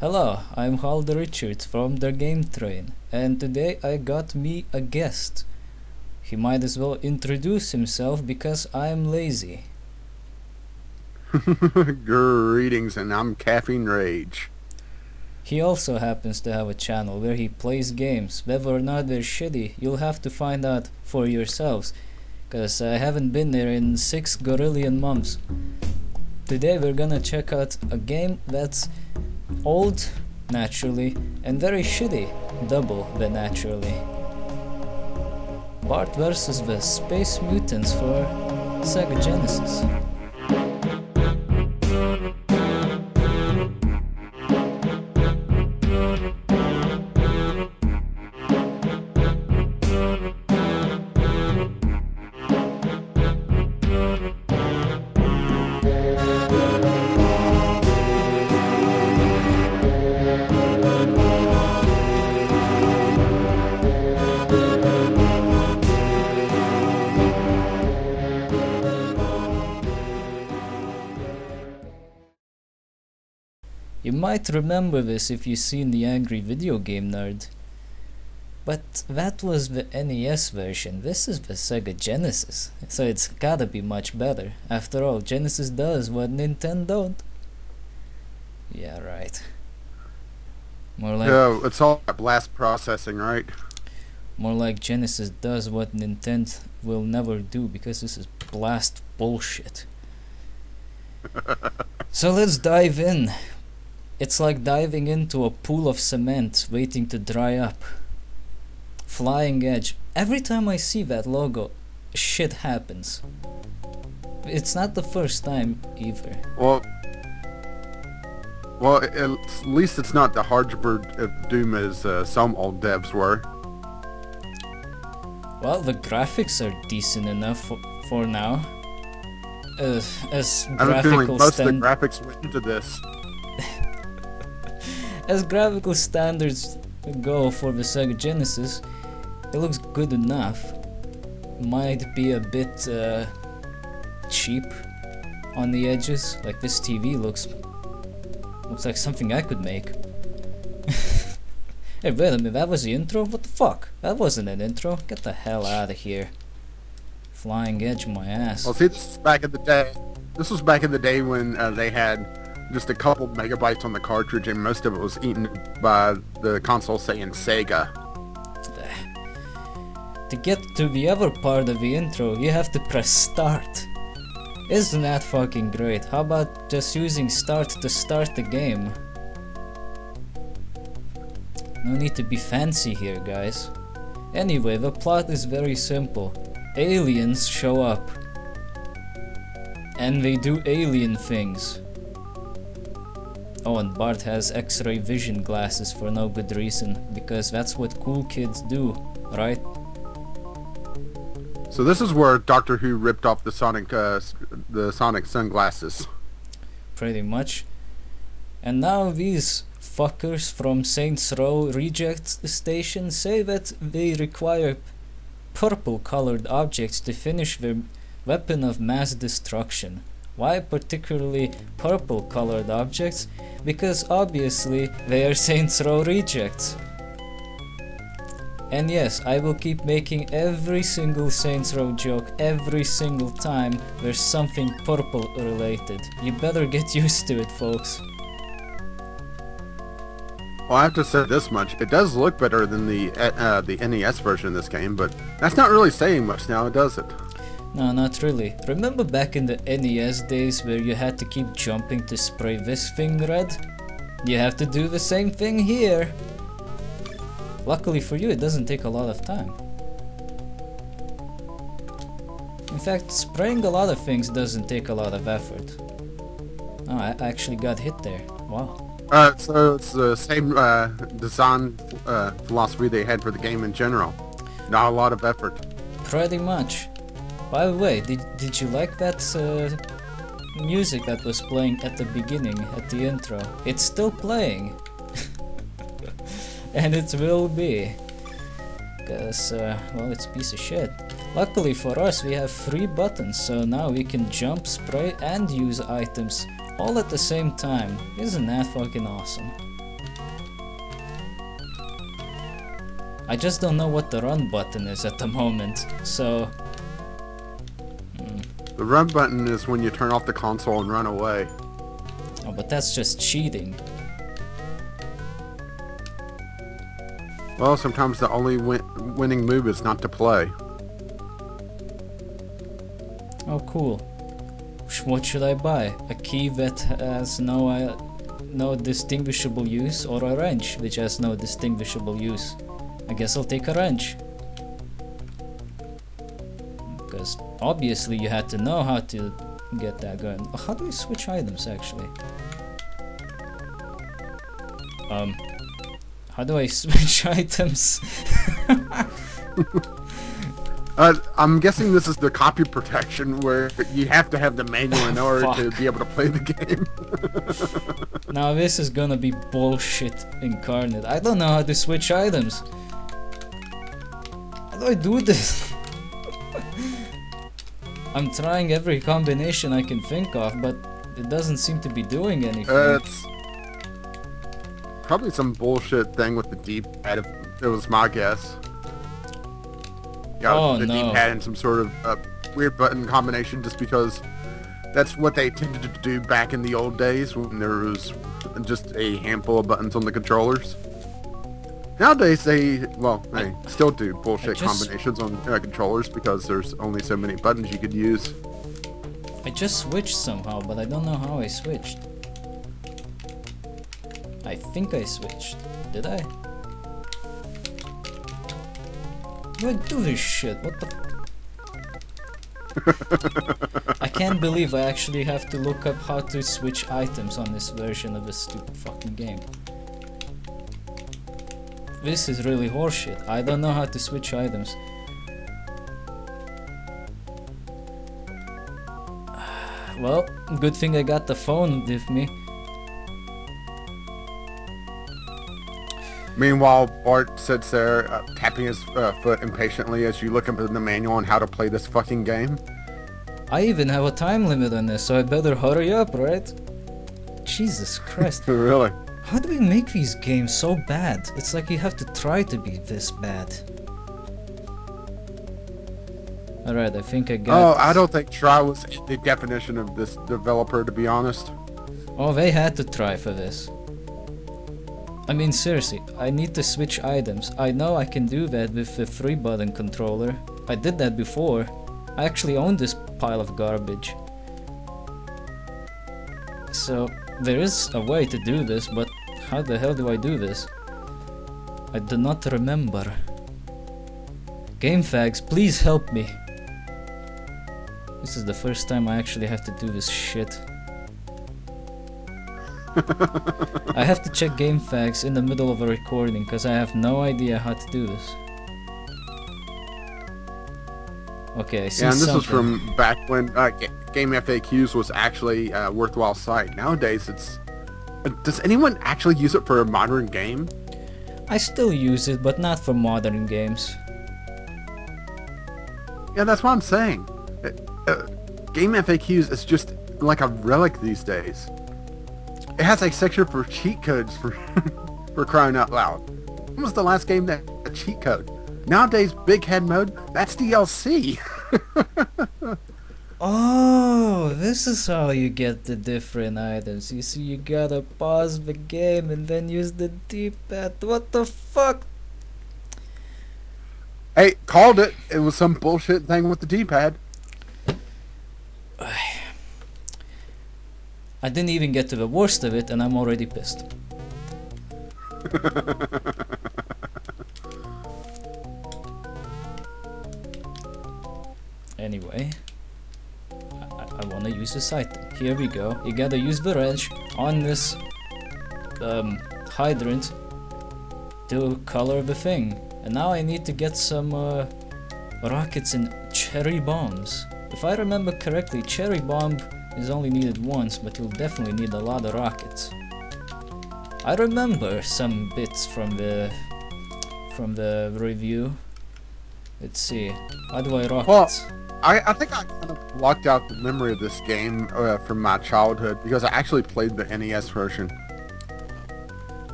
Hello, I'm Halder Richards from DaGameTrain, and today I got me a guest. He might as well introduce himself because I'm lazy. Greetings, and I'm Caffeine Rage. He also happens to have a channel where he plays games. Whether or not they're shitty, you'll have to find out for yourselves, cause I haven't been there in 6 gorillion months. Today we're gonna check out a game that's old, naturally, and very shitty, double the naturally. Bart versus the Space Mutants for Sega Genesis. You might remember this if you've seen the Angry Video Game Nerd. But that was the NES version, this is the Sega Genesis, so it's gotta be much better. After all, Genesis does what Nintendont. Yeah, right. More like It's all about blast processing, right? more like Genesis does what Nintendo will never do, because this is blast bullshit. So let's dive in. It's like diving into a pool of cement waiting to dry up. Flying Edge. Every time I see that logo, shit happens. It's not the first time either. Well, at least it's not the harbinger of doom as some old devs were. Well, the graphics are decent enough for now. As I have a feeling graphical most of the graphics went into this. As graphical standards go for the Sega Genesis, it looks good enough. Might be a bit cheap on the edges. Like this TV looks like something I could make. Hey, wait a minute, that was the intro? What the fuck? That wasn't an intro. Get the hell out of here. Flying Edge my ass. Well, see, this was back in the day. This was back in the day when they had just a couple megabytes on the cartridge, and most of it was eaten by the console saying Sega. To get to the other part of the intro, you have to press start. Isn't that fucking great? How about just using start to start the game? No need to be fancy here, guys. Anyway, the plot is very simple. Aliens show up. And they do alien things. Oh, and Bart has X-ray vision glasses for no good reason, because that's what cool kids do, right? So this is where Doctor Who ripped off the Sonic sunglasses. Pretty much. And now these fuckers from Saints Row Reject Station say that they require purple colored objects to finish their weapon of mass destruction. Why particularly purple colored objects? Because obviously they are Saints Row rejects. And yes, I will keep making every single Saints Row joke every single time there's something purple related. You better get used to it, folks. Well, I have to say this much. It does look better than the NES version of this game, but that's not really saying much now, does it? No, not really. Remember back in the NES days where you had to keep jumping to spray this thing red? You have to do the same thing here. Luckily for you, it doesn't take a lot of time. In fact, spraying a lot of things doesn't take a lot of effort. Oh, I actually got hit there. Wow. So it's the same design philosophy they had for the game in general. Not a lot of effort. Pretty much. By the way, did you like that music that was playing at the beginning, at the intro? It's still playing. And it will be. Because, well, it's a piece of shit. Luckily for us, we have 3 buttons, so now we can jump, spray, and use items all at the same time. Isn't that fucking awesome? I just don't know what the run button is at the moment, so... The run button is when you turn off the console and run away. Oh, but that's just cheating. Well, sometimes the only winning move is not to play. Oh, cool. What should I buy? A key that has no distinguishable use, or a wrench which has no distinguishable use? I guess I'll take a wrench. Because obviously you had to know how to get that going. How do we switch items actually? How do I switch items? I'm guessing this is the copy protection where you have to have the manual in order to be able to play the game. Now this is gonna be bullshit incarnate. I don't know how to switch items. How do I do this? I'm trying every combination I can think of, but it doesn't seem to be doing anything. It's probably some bullshit thing with the D-pad, if it was my guess. Oh, the no. D-pad and some sort of weird button combination, just because that's what they tended to do back in the old days when there was just a handful of buttons on the controllers. Nowadays they still do bullshit combinations on controllers because there's only so many buttons you could use. I just switched somehow, but I don't know how I switched. I think I switched. Did I? How do I do this shit? What the... I can't believe I actually have to look up how to switch items on this version of this stupid fucking game. This is really horseshit. I don't know how to switch items. Well, good thing I got the phone with me. Meanwhile, Bart sits there tapping his foot impatiently as you look up in the manual on how to play this fucking game. I even have a time limit on this, so I better hurry up, right? Jesus Christ. Really? How do we make these games so bad? It's like you have to try to be this bad. Alright, I think I got... Oh, I don't think try was the definition of this developer, to be honest. Oh, they had to try for this. I mean, seriously, I need to switch items. I know I can do that with the 3-button controller. I did that before. I actually own this pile of garbage. So, there is a way to do this, but how the hell do I do this? I do not remember. GameFAQs, please help me. This is the first time I actually have to do this shit. I have to check GameFAQs in the middle of a recording because I have no idea how to do this. Okay, I see Yeah, and this something. was from back when Game FAQs was actually a worthwhile site. Nowadays, it's... does anyone actually use it for a modern game? I still use it, but not for modern games. Yeah, that's what I'm saying. Game FAQs is just like a relic these days. It has a section for cheat codes for for crying out loud. When was the last game that had a cheat code? Nowadays, Big Head Mode, that's DLC. Oh, this is how you get the different items. You see, you gotta pause the game and then use the D-pad. What the fuck? Hey, called it. It was some bullshit thing with the D-pad. I didn't even get to the worst of it and I'm already pissed. Anyway, I wanna use this item. Here we go. You gotta use the wrench on this hydrant to color the thing. And now I need to get some rockets and cherry bombs. If I remember correctly, cherry bomb is only needed once, but you'll definitely need a lot of rockets. I remember some bits from the review. Let's see. How do I rockets? Well, I think I kind of blocked out the memory of this game from my childhood because I actually played the NES version.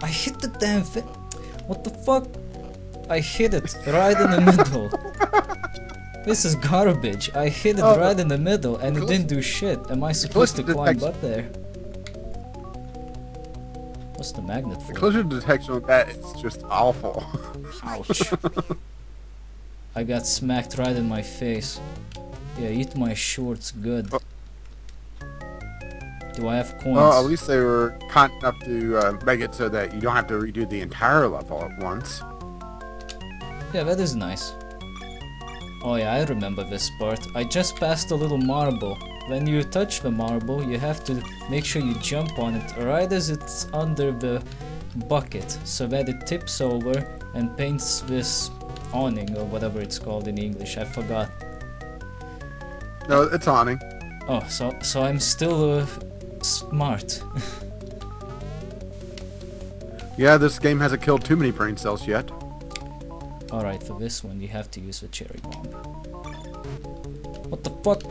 I hit the damn thing. What the fuck? I hit it right in the middle. This is garbage. I hit it right in the middle and it didn't do shit. Am I supposed to climb up there? What's the magnet for? The collision detection on that is just awful. Ouch. I got smacked right in my face. Yeah, eat my shorts good. Do I have coins? Well, at least they were kind enough to make it so that you don't have to redo the entire level at once. Yeah, that is nice. Oh yeah, I remember this part. I just passed a little marble. When you touch the marble, you have to make sure you jump on it right as it's under the bucket, so that it tips over and paints this awning, or whatever it's called in English. I forgot. No, it's awning. Oh, so I'm still smart. Yeah, this game hasn't killed too many brain cells yet. Alright, for this one you have to use the cherry bomb. What the fuck?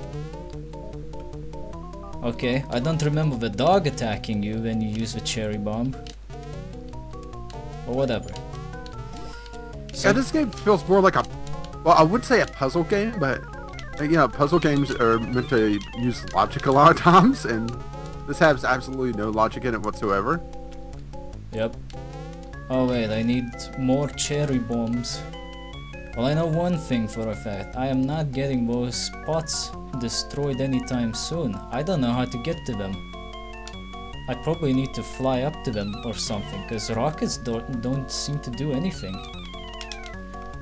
Okay, I don't remember the dog attacking you when you use the cherry bomb. Or whatever. So Yeah, this game feels more like a... Well, I would say a puzzle game, but... You know, puzzle games are meant to use logic a lot of times, and this has absolutely no logic in it whatsoever. Yep. Oh wait, I need more cherry bombs. Well, I know one thing for a fact. I am not getting those spots destroyed anytime soon. I don't know how to get to them. I probably need to fly up to them or something, because rockets don't seem to do anything.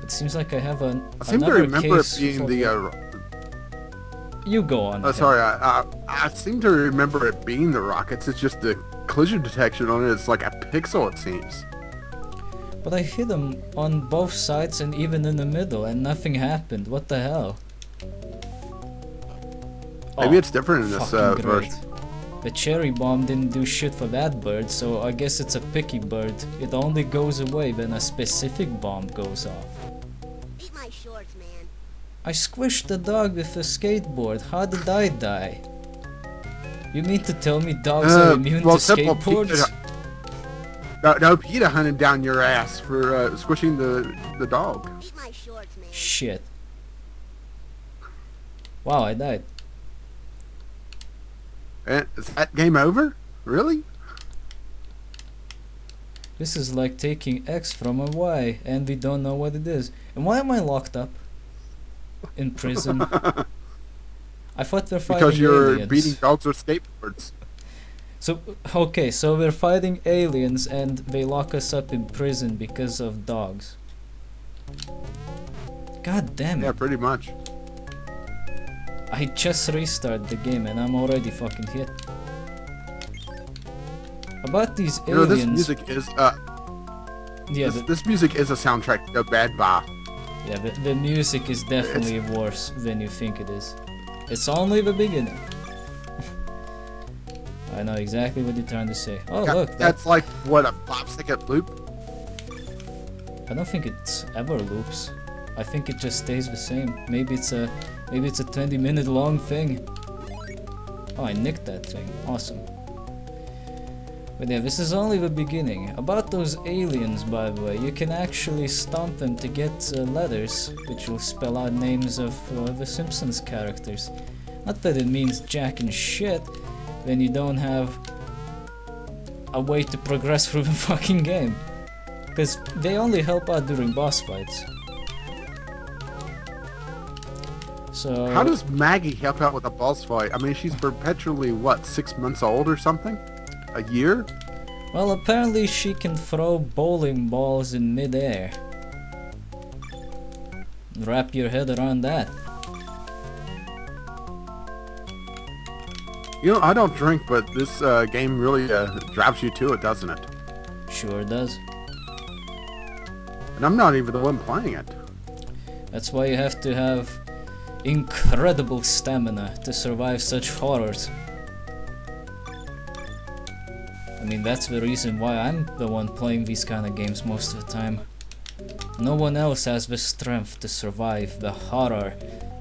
It seems like I have I seem to remember it being the... You go on. sorry, I seem to remember it being the rockets. It's just the collision detection on it. It's like a pixel, it seems. But I hit them on both sides and even in the middle, and nothing happened. What the hell? Maybe it's different in this version. The cherry bomb didn't do shit for that bird, so I guess it's a picky bird. It only goes away when a specific bomb goes off. Eat my shorts, man. I squished the dog with a skateboard. How did I die? You mean to tell me dogs are immune to skateboards? No, PETA hunted down your ass for squishing the dog. Eat my shorts, man. Shit. Wow, I died. And is that game over? Really? This is like taking X from a Y, and we don't know what it is. And why am I locked up? In prison? I thought we're fighting because you're aliens. beating dogs with skateboards. So, okay, so we're fighting aliens and they lock us up in prison because of dogs. God damn it. Yeah, pretty much. I just restarted the game and I'm already fucking hit. About these You know, aliens... this music is Yeah, this music is a soundtrack to Bad Ba. yeah, the music is definitely worse than you think it is. It's only the beginning. I know exactly what you're trying to say. Oh look, That's like, what, a 5-second loop? I don't think it ever loops. I think it just stays the same. Maybe it's a 20-minute long thing. Oh, I nicked that thing. Awesome. But yeah, this is only the beginning. About those aliens, by the way, you can actually stomp them to get letters, which will spell out names of the Simpsons characters. Not that it means jack and shit when you don't have a way to progress through the fucking game. Because they only help out during boss fights. So... How does Maggie help out with a boss fight? I mean, she's perpetually, what, 6 months old or something? A year? Well, apparently she can throw bowling balls in mid-air. Wrap your head around that. You know, I don't drink, but this game really drives you to it, doesn't it? Sure does. And I'm not even the one playing it. That's why you have to have incredible stamina to survive such horrors. I mean, that's the reason why I'm the one playing these kind of games most of the time. No one else has the strength to survive the horror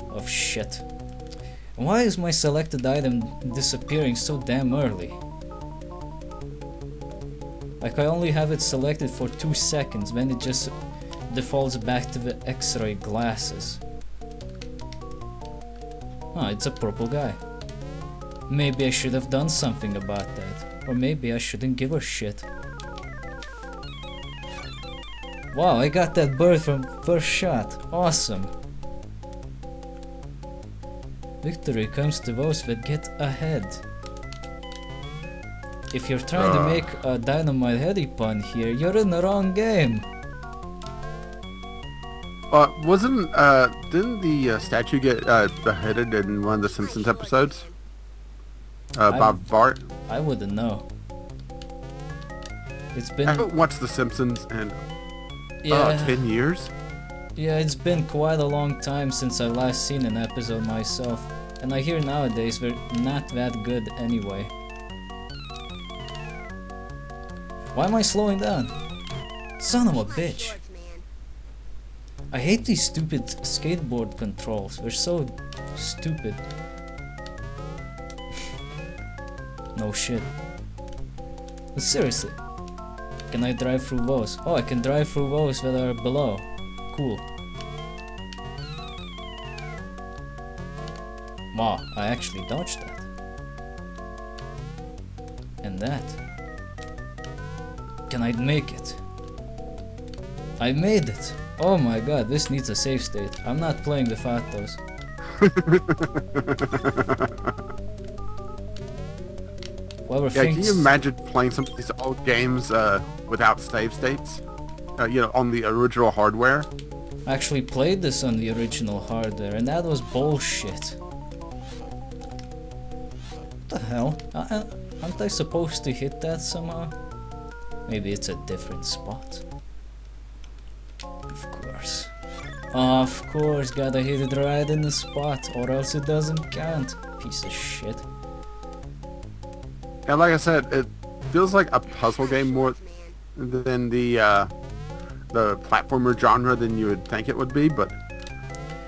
of shit. And why is my selected item disappearing so damn early? Like, I only have it selected for 2 seconds, then it just defaults back to the X-ray glasses. Oh, it's a purple guy. Maybe I should have done something about that. Or maybe I shouldn't give a shit. Wow, I got that bird from first shot. Awesome. Victory comes to those that get ahead. If you're trying to make a Dynamite Heady pun here, you're in the wrong game. Didn't the statue get beheaded in one of the Simpsons episodes? By Bart? I wouldn't know. It's been... I haven't watched the Simpsons in 10 years? Yeah, it's been quite a long time since I last seen an episode myself. And I hear nowadays they're not that good anyway. Why am I slowing down? Son of a bitch. I hate these stupid skateboard controls. They're so stupid. No shit. But seriously. Can I drive through those? Oh, I can drive through those that are below. Cool. Wow, I actually dodged that. And that. Can I make it? I made it! Oh my god, this needs a save state. I'm not playing the Fatos. Whoever Yeah, thinks... can you imagine playing some of these old games without save states? On the original hardware? I actually played this on the original hardware, and that was bullshit. What the hell? Aren't I supposed to hit that somehow? Maybe it's a different spot. Of course. Of course, gotta hit it right in the spot, or else it doesn't count. Piece of shit. Yeah, like I said, it feels like a puzzle game more than the platformer genre than you would think it would be, but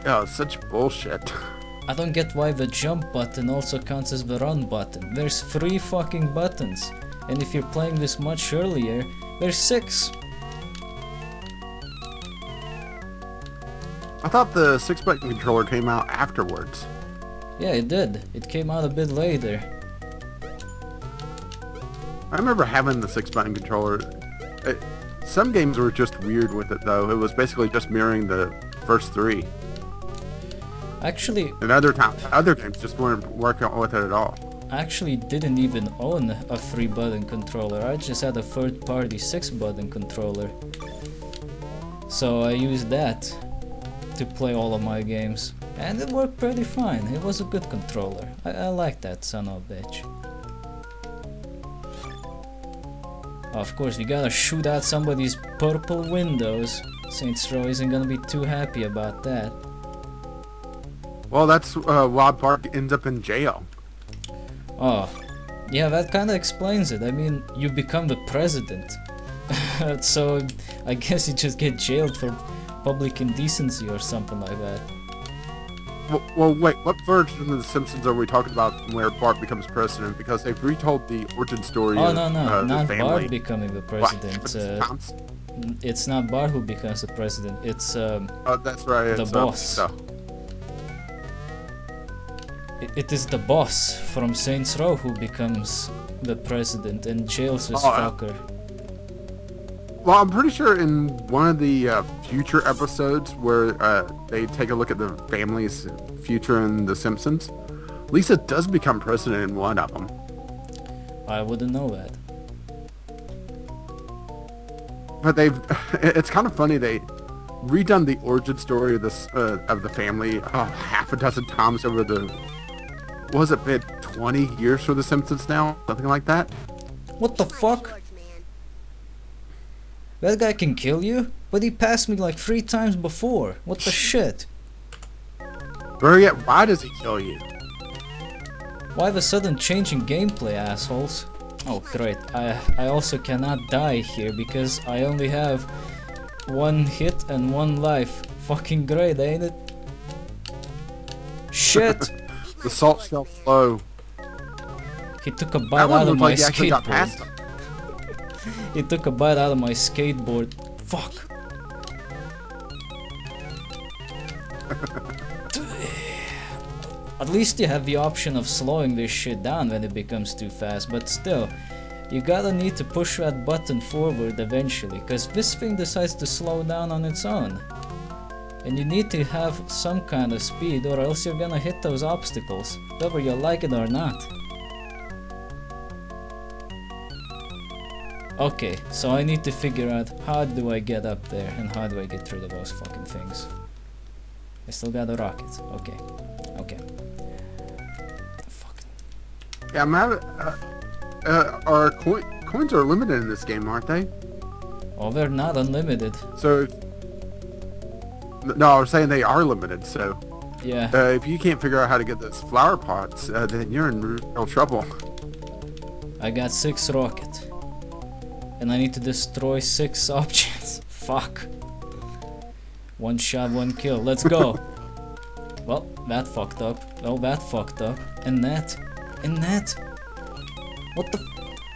it's such bullshit. I don't get why the jump button also counts as the run button. There's 3 fucking buttons, and if you're playing this much earlier, there's 6. I thought the 6-button controller came out afterwards. Yeah, it did. It came out a bit later. I remember having the 6-button controller. Some games were just weird with it, though. It was basically just mirroring the first 3. Actually, And other games just weren't working with it at all. I actually didn't even own a 3-button controller. I just had a third-party 6-button controller. So I used that to play all of my games. And it worked pretty fine. It was a good controller. I like that son of a bitch. Of course, we gotta shoot out somebody's purple windows. Saints Row isn't gonna be too happy about that. Well, that's why Bart ends up in jail. Oh, yeah, that kinda explains it. I mean, you become the president. So, I guess you just get jailed for public indecency or something like that. Well, wait, what version of The Simpsons are we talking about where Bart becomes president? Because they've retold the origin story Oh, of no, the not family. Bart becoming the president. It's not Bart who becomes the president, it's Oh, that's right. the it's, boss. It is the boss from Saints Row who becomes the president and jails this fucker. Well, I'm pretty sure in one of the future episodes where they take a look at the family's future in The Simpsons, Lisa does become president in one of them. I wouldn't know that. But it's kind of funny, they redone the origin story of this of the family half a dozen times over the, was it been 20 years for The Simpsons now? Something like that? What the fuck? That guy can kill you? But he passed me like 3 times before. What the shit? Better yet, why does he kill you? Why the sudden change in gameplay, assholes? Oh great, I also cannot die here because I only have 1 hit and 1 life. Fucking great, ain't it? Shit! The salt shell flow. He took a That bite one out of looked my like he actually got past skateboard. him. He took a bite out of my skateboard. Fuck! At least you have the option of slowing this shit down when it becomes too fast, but still, you gotta need to push that button forward eventually, cause this thing decides to slow down on its own. And you need to have some kind of speed or else you're gonna hit those obstacles, whether you like it or not. Okay, so I need to figure out how do I get up there and how do I get through those fucking things. I still got a rocket. Okay. Okay. Fuck. Yeah, I'm having, our coins are limited in this game, aren't they? Oh, they're not unlimited. So, no, I was saying they are limited, so Yeah. if you can't figure out how to get those flower pots, then you're in real trouble. I got 6 rockets. And I need to destroy 6 objects. Fuck. 1 shot, 1 kill. Let's go. Well, that fucked up. Well, that fucked up. And that. And that. What the?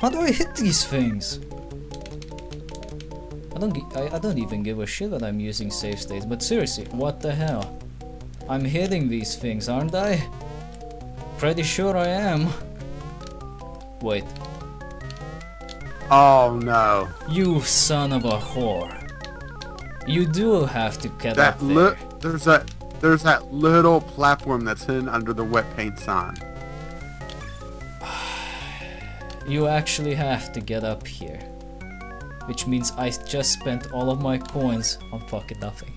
How do I hit these things? I don't even give a shit that I'm using save states, but seriously, what the hell? I'm hitting these things, aren't I? Pretty sure I am. Wait. Oh no. You son of a whore. You do have to get That up there. there's that little platform that's hidden under the wet paint sign. You actually have to get up here. Which means I just spent all of my coins on fucking nothing.